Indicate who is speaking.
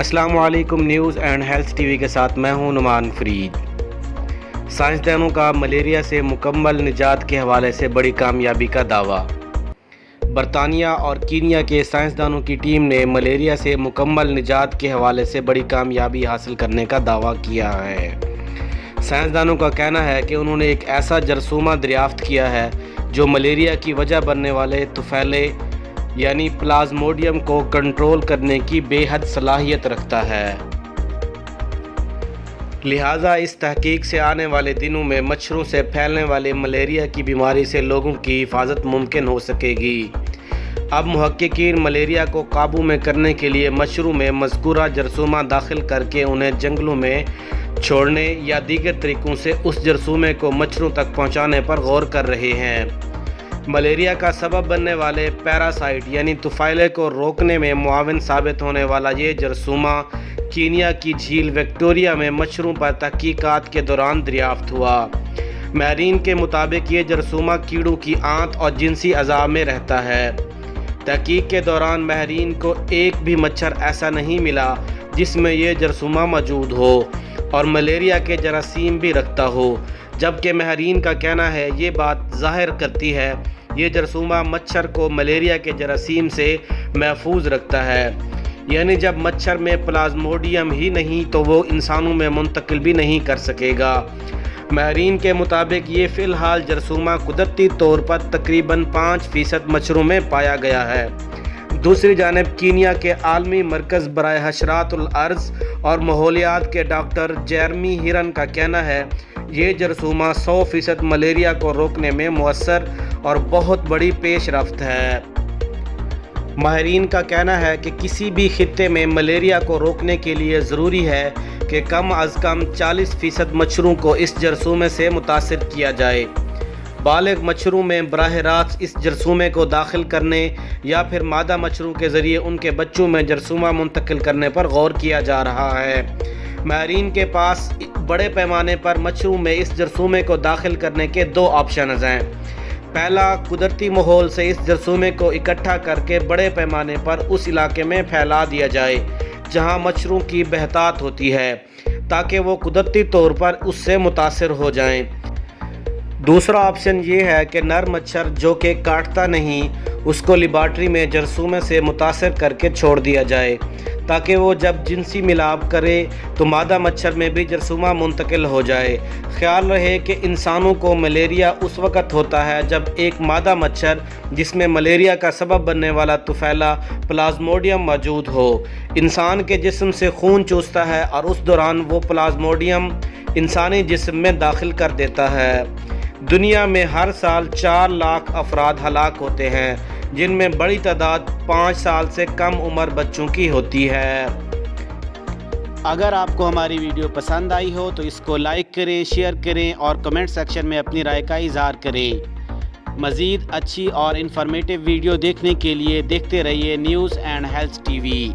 Speaker 1: السلام علیکم، news and health T V کے ساتھ میں ہوں نعمان فرید۔ سائنسدانوں کا ملیریا سے مکمل نجات کے حوالے سے بڑی کامیابی کا دعویٰ۔ برطانیہ اور کینیا کے سائنسدانوں کی ٹیم نے ملیریا سے مکمل نجات کے حوالے سے بڑی کامیابی حاصل کرنے کا دعویٰ کیا ہے۔ سائنسدانوں کا کہنا ہے کہ انہوں نے ایک ایسا جرثومہ دریافت کیا ہے جو ملیریا کی وجہ بننے والے طفیلے یعنی پلازموڈیم کو کنٹرول کرنے کی بے حد صلاحیت رکھتا ہے۔ لہٰذا اس تحقیق سے آنے والے دنوں میں مچھروں سے پھیلنے والی ملیریا کی بیماری سے لوگوں کی حفاظت ممکن ہو سکے گی۔ اب محققین ملیریا کو قابو میں کرنے کے لیے مچھروں میں مذکورہ جرثومہ داخل کر کے انہیں جنگلوں میں چھوڑنے یا دیگر طریقوں سے اس جرثومے کو مچھروں تک پہنچانے پر غور کر رہے ہیں۔ ملیریا کا سبب بننے والے پیراسائٹ یعنی طفیلے کو روکنے میں معاون ثابت ہونے والا یہ جرثومہ کینیا کی جھیل وکٹوریہ میں مچھروں پر تحقیقات کے دوران دریافت ہوا۔ ماہرین کے مطابق یہ جرثومہ کیڑوں کی آنت اور جنسی اعضاء میں رہتا ہے۔ تحقیق کے دوران ماہرین کو ایک بھی مچھر ایسا نہیں ملا جس میں یہ جرثومہ موجود ہو اور ملیریا کے جراثیم بھی رکھتا ہو، جبکہ ماہرین کا کہنا ہے یہ بات ظاہر کرتی ہے یہ جرثومہ مچھر کو ملیریا کے جراثیم سے محفوظ رکھتا ہے، یعنی جب مچھر میں پلازموڈیم ہی نہیں تو وہ انسانوں میں منتقل بھی نہیں کر سکے گا۔ ماہرین کے مطابق یہ فی الحال جرثومہ قدرتی طور پر تقریباً 5% مچھروں میں پایا گیا ہے۔ دوسری جانب کینیا کے عالمی مرکز برائے حشرات الارض اور ماحولیات کے ڈاکٹر جیرمی ہرن کا کہنا ہے یہ جرثومہ 100% ملیریا کو روکنے میں مؤثر اور بہت بڑی پیش رفت ہے۔ ماہرین کا کہنا ہے کہ کسی بھی خطے میں ملیریا کو روکنے کے لیے ضروری ہے کہ کم از کم 40% مچھروں کو اس جرثومے سے متاثر کیا جائے۔ بالغ مچھروں میں براہ راست اس جرثومے کو داخل کرنے یا پھر مادہ مچھروں کے ذریعے ان کے بچوں میں جرثومہ منتقل کرنے پر غور کیا جا رہا ہے۔ ماہرین کے پاس بڑے پیمانے پر مچھروں میں اس جرثومے کو داخل کرنے کے 2 آپشنز ہیں۔ پہلا، قدرتی ماحول سے اس جرثومے کو اکٹھا کر کے بڑے پیمانے پر اس علاقے میں پھیلا دیا جائے جہاں مچھروں کی بہتات ہوتی ہے تاکہ وہ قدرتی طور پر اس سے متاثر ہو جائیں۔ دوسرا آپشن یہ ہے کہ نر مچھر جو کہ کاٹتا نہیں اس کو لیبارٹری میں جرثومے سے متاثر کر کے چھوڑ دیا جائے تاکہ وہ جب جنسی ملاپ کرے تو مادہ مچھر میں بھی جرثومہ منتقل ہو جائے۔ خیال رہے کہ انسانوں کو ملیریا اس وقت ہوتا ہے جب ایک مادہ مچھر جس میں ملیریا کا سبب بننے والا طفیلہ پلازموڈیم موجود ہو انسان کے جسم سے خون چوستا ہے اور اس دوران وہ پلازموڈیم انسانی جسم میں داخل کر دیتا ہے۔ دنیا میں ہر سال 4 لاکھ افراد ہلاک ہوتے ہیں جن میں بڑی تعداد 5 سال سے کم عمر بچوں کی ہوتی ہے۔ اگر آپ کو ہماری ویڈیو پسند آئی ہو تو اس کو لائک کریں، شیئر کریں اور کمنٹ سیکشن میں اپنی رائے کا اظہار کریں۔ مزید اچھی اور انفارمیٹیو ویڈیو دیکھنے کے لیے دیکھتے رہیے news and health T V.